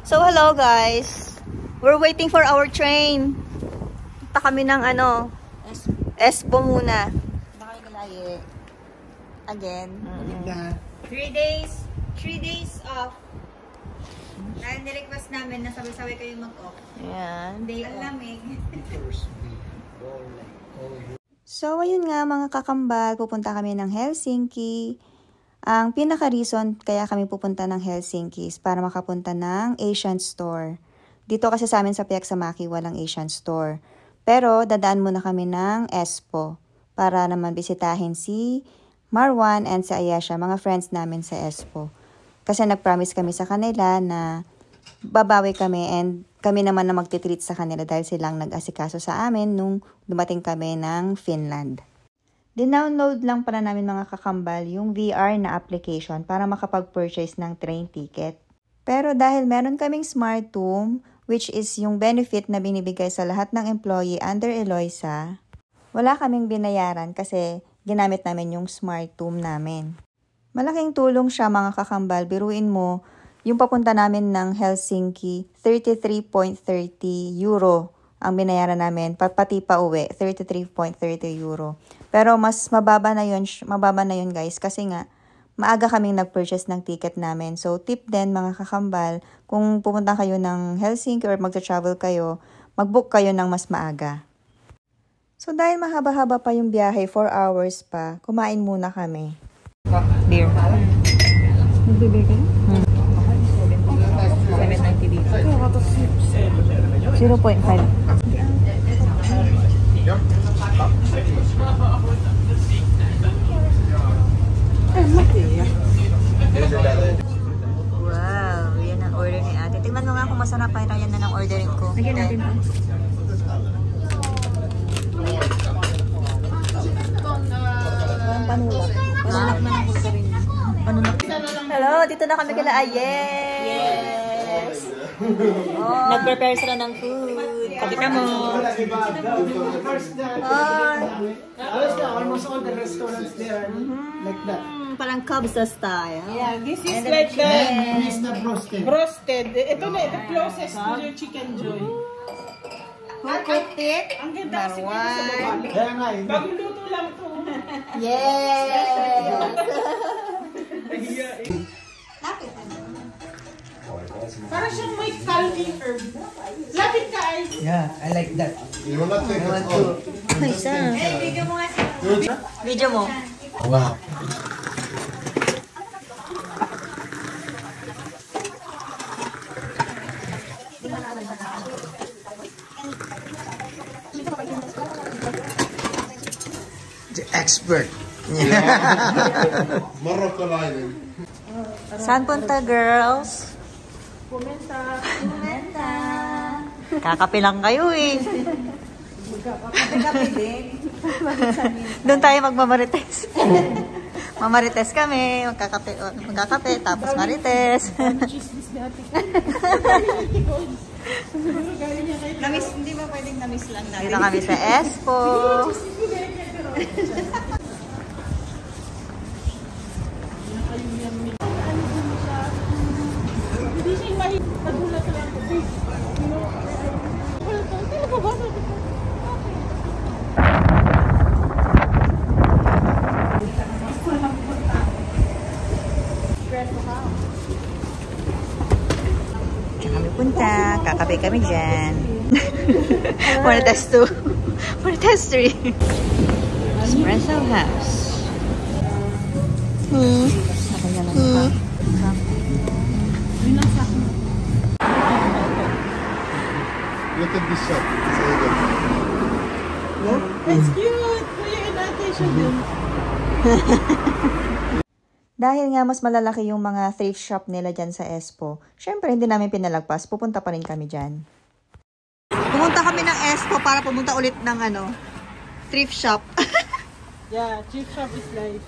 So, hello guys. We're waiting for our train. Punta kami ng Espoo muna. Again. 3 days off. Dahil nirequest namin na sabay-sabay kayo mag-off. Yan. Day lamig. So, ayun nga mga kakambal, pupunta kami ng Helsinki. Ang pinaka-reason kaya kami pupunta ng Helsinki is para makapunta ng Asian store. Dito kasi sa amin sa Piaksamaki walang Asian store. Pero dadaan muna kami ng Espoo para naman bisitahin si Marwan and si Ayesha, mga friends namin sa Espoo. Kasi nag-promise kami sa kanila na babawi kami and kami naman na magtitreat sa kanila dahil silang nag-asikaso sa amin nung dumating kami ng Finland. Dinownload lang pala namin mga kakambal yung VR na application para makapag-purchase ng train ticket. Pero dahil meron kaming Smart Room, which is yung benefit na binibigay sa lahat ng employee under Eloisa, wala kaming binayaran kasi ginamit namin yung Smart Room namin. Malaking tulong siya mga kakambal, biruin mo, yung papunta namin ng Helsinki, 33.30 euro ang binayaran namin, pati pa uwi, 33.30 euro. Pero mas mababa na yun guys, kasi nga, maaga kaming nag-purchase ng ticket namin. So, tip din mga kakambal, kung pupunta kayo ng Helsinki or magta-travel kayo, mag-book kayo ng mas maaga. So, dahil mahaba-haba pa yung biyahe, 4 hours pa, kumain muna kami. Beer. Nagbibigay ka? 790 dito. 0.5. Wow, yan ang order ni ate. Tingnan mo nga kung masarap pa yan na ng ordering ko. Lagyan natin pa. Panulak. Panulak na ng rin. Panulak. Hello, dito na kami kila Ayes. Yes! Oh. Nag-prepare sila ng food. Pakita mo. Almost all the restaurants there like that. Parang Kabsa style. Yeah, this is like the It's not roasted. roasted. Ito na, the closest to your chicken joy. Who cooked it? Ang ganda siguro sa baba. Kaya nga eh. Bagong luto lang to. Yes! Para siyang may calming herb. Lapit ka ay. Yeah, I like that. You will not take it all. Ay, isa. Video mo nga siya. Video mo. Wow. The expert. Moroccan Island. Saan punta, girls? Pumenta. Kakape lang kayo eh. Kape din. Doon tayo magmamarites. Mamarites kami, magkakape, tapos marites. Namis, hindi ba pwedeng namis lang natin? Dito kami sa Espoo. Hindi siya yung magulat lang ako. Diyan kami punta, kakape kami dyan. Marites 2. Marites 3. Espresso House. Look at this shop. It's Eden. That's cute! Kuya and ate siya din. Dahil nga mas malalaki yung mga thrift shop nila dyan sa Espoo, syempre hindi namin pinalagpas, pupunta pa rin kami dyan. Pumunta kami ng Espoo para pumunta ulit ng thrift shop. Yeah, thrift shop is life.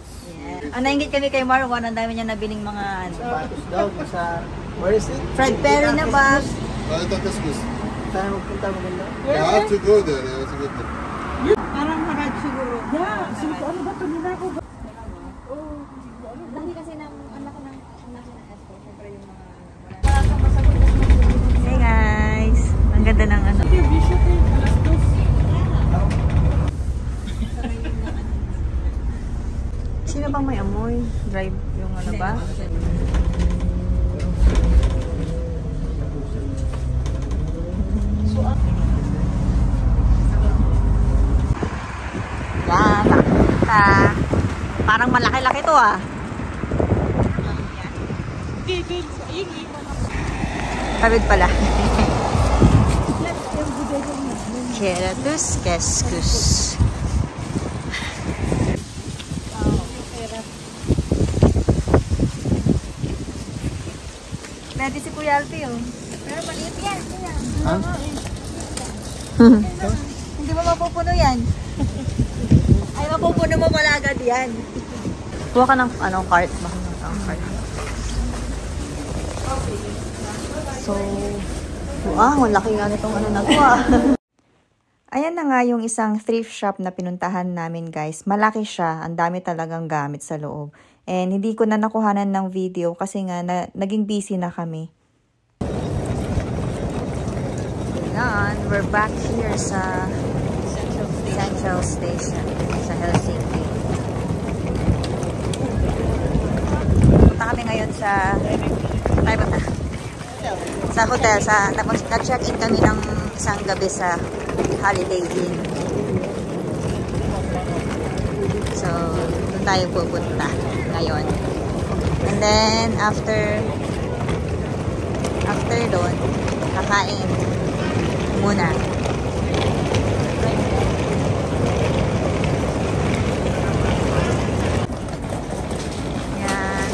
Ang nainggit kami kay Marwan, ang dami niya nabiling mga Sapatos daw sa... Where is it? Fred Perry na bag. Ito Couscous. Saan magpunta mo ganda? You have to go there. It's a good thing. Parang harad siguro. Yeah, simple. Ano ba ito? Nila ko ba? Laki kasi ng anak ng Espoo. Siyempre yung mga Drive yung ano ba? Yan, nakita. Parang malaki-laki to ah. Tawid pala. Keratus Keskus. Pwede si Kuya Alpi oh. Pero maliit yan. Hindi mo mapupuno yan. Ay, mapupuno mo pala agad yan. Kuha ka ng cart. Cart. So, wow, laki nga nitong na to ah. Ayan na nga yung isang thrift shop na pinuntahan namin guys. Malaki siya. Ang dami talagang gamit sa loob. And hindi ko na nakuhanan ng video kasi nga naging busy na kami. Yan, we're back here sa Central Station sa Helsinki. Punta kami ngayon sa hotel. Nag-check-in kami ng isang gabi sa Holiday Inn. So, doon tayo pupunta ngayon. And then, after doon, kakain muna. Yan.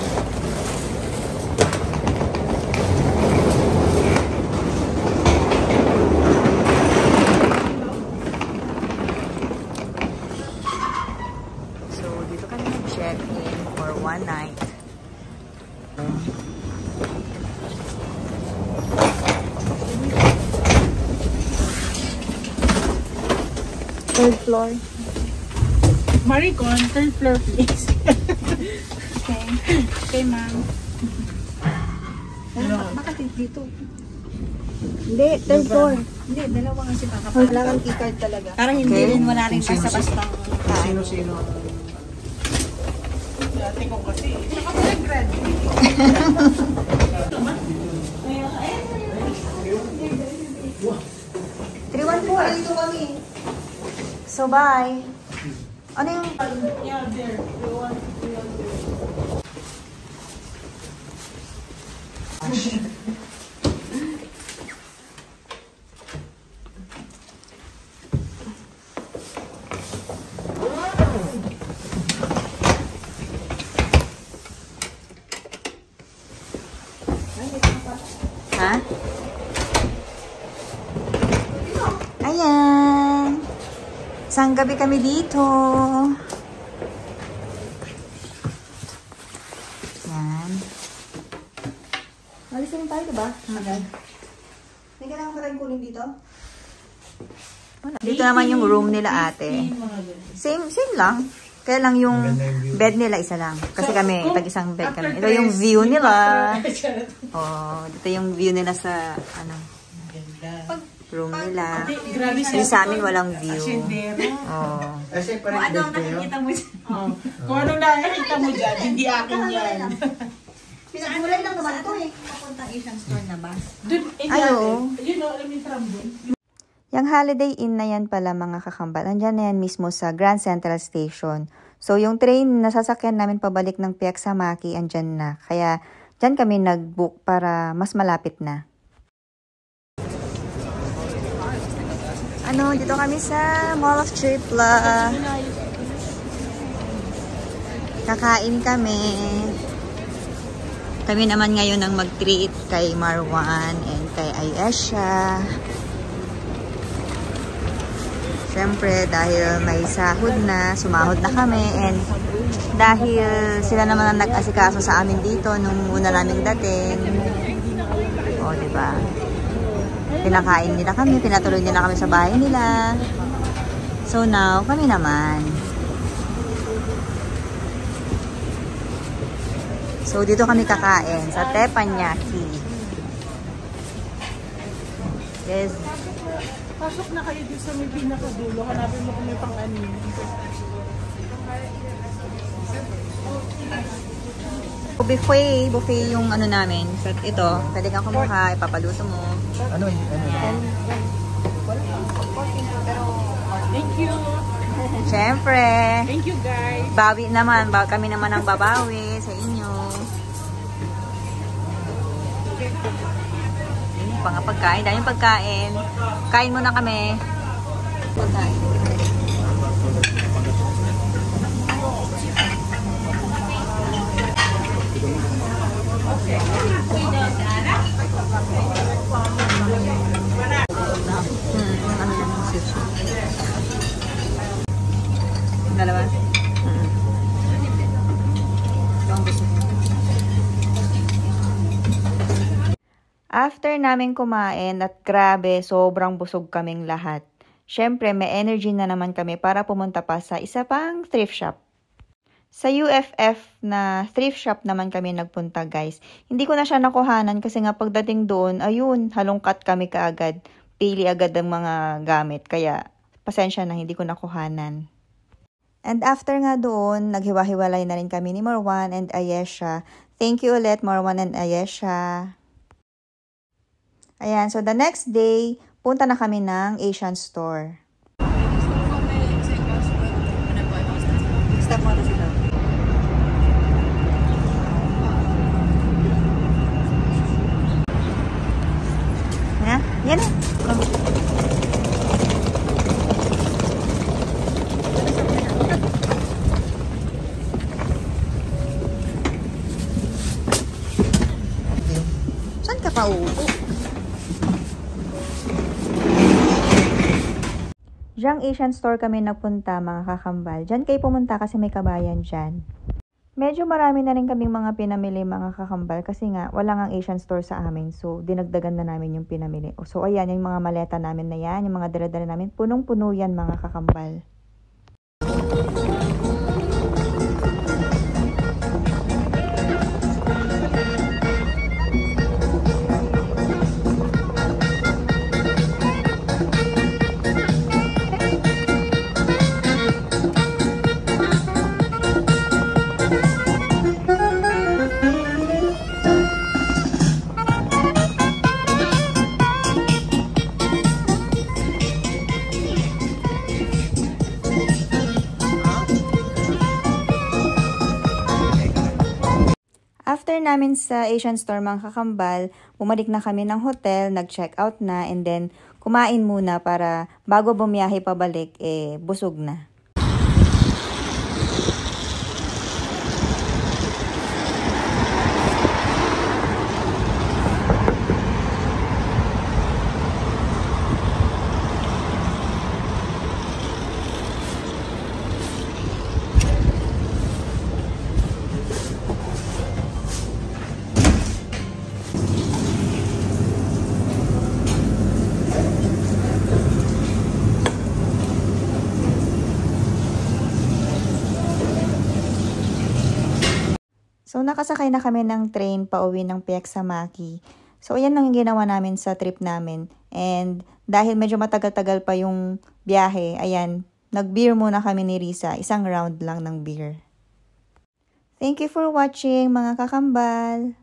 So, dito kami nag-check-in for one night. Third floor. Maricon, third floor please. Okay. Okay, ma'am. Bakit dito? Hindi, third floor. Hindi, dalawa nga si Papa. Kailangan keycard talaga. Parang hindi rin wala rin basta-basta. Sino-sino? Dati ko kasi. Saka mo nag-graduate. 314, dito kami. So, bye. Ano yung... Yeah, there. The one. Ha? Ayan. Isang gabi kami dito. Yan. Alisin tayo, diba? May kailangan pa tayong kunin dito? Wala. Dito naman yung room nila ate. Same lang. Kaya lang yung bed nila isa lang. Kasi kami, tag-isang bed kami. Ito yung view nila. Oh, dito yung view nila sa, room nila. Kasi sa amin walang view. Oh. Kasi Kung ano ang nakikita mo dyan. Kung anong nakikita mo dyan, hindi akin yan. Pinagulay lang naman ito eh. Papuntang Asian store na ba? Dun, Ay, oo. Yun o, alam yung from dun. Yung Holiday Inn na yan pala mga kakambal, andyan na yan mismo sa Grand Central Station. So yung train na sasakyan namin pabalik ng Pieksamaki, andyan na. Kaya dyan kami nag-book para mas malapit na. Dito kami sa Mall of Tripla. Kakain kami. Kami naman ngayon ang mag-treat kay Marwan and kay Ayesha. Siyempre, dahil may sahod na, sumahod na kami, and dahil sila naman ang nag-asikaso sa amin dito nung una naming dating. O, diba? Pinakain nila kami, pinatuloy nila kami sa bahay nila. So now, kami naman. So, dito kami kakain sa Teppanyaki. Yes. Pasok na kayo dito sa may pinakadulo. Hanapin mo kung may pang-anin. buffet. Buffet yung ano namin. So, ito, pwede kang kumuha, ipapaluto mo. Ano yun? Thank you. Siyempre. Thank you, guys. Bawi naman. Kami naman ang babawi sa inyo. Yun pa nga pagkain. Dahil yung pagkain. Kain muna kami. Pagkain. Dalawa? After namin kumain at grabe, sobrang busog kaming lahat. Syempre, may energy na naman kami para pumunta pa sa isa pang thrift shop. Sa UFF na thrift shop naman kami nagpunta, guys. Hindi ko na siya nakuhanan kasi nga pagdating doon, ayun, halongkat kami kaagad. Pili agad ang mga gamit. Kaya, pasensya na, hindi ko nakuhanan. And after nga doon, naghiwa-hiwalay na rin kami ni Marwan and Ayesha. Thank you ulit, Marwan and Ayesha. Ayan, so the next day, punta na kami ng Asian store. Stop mo na sila. Yan? Yan na. Saan ka pa uupo? Diyan Asian store kami nagpunta, mga kakambal. Diyan kayo pumunta kasi may kabayan dyan. Medyo marami na rin kaming mga pinamili, mga kakambal, kasi nga wala ngang Asian store sa amin. So, dinagdagan na namin yung pinamili. So, ayan, yung mga maleta namin na yan, yung mga dala-dala namin, punong-puno yan, mga kakambal. After namin sa Asian store, mga kakambal, bumalik na kami ng hotel, nag-check out na, and then kumain muna para bago bumiyahe pabalik, busog na. So, nakasakay na kami ng train pauwi ng Pieksamaki. So, ayan lang yung ginawa namin sa trip namin. And dahil medyo matagal-tagal pa yung biyahe, ayan, nag-beer muna kami ni Risa. Isang round lang ng beer. Thank you for watching, mga kakambal!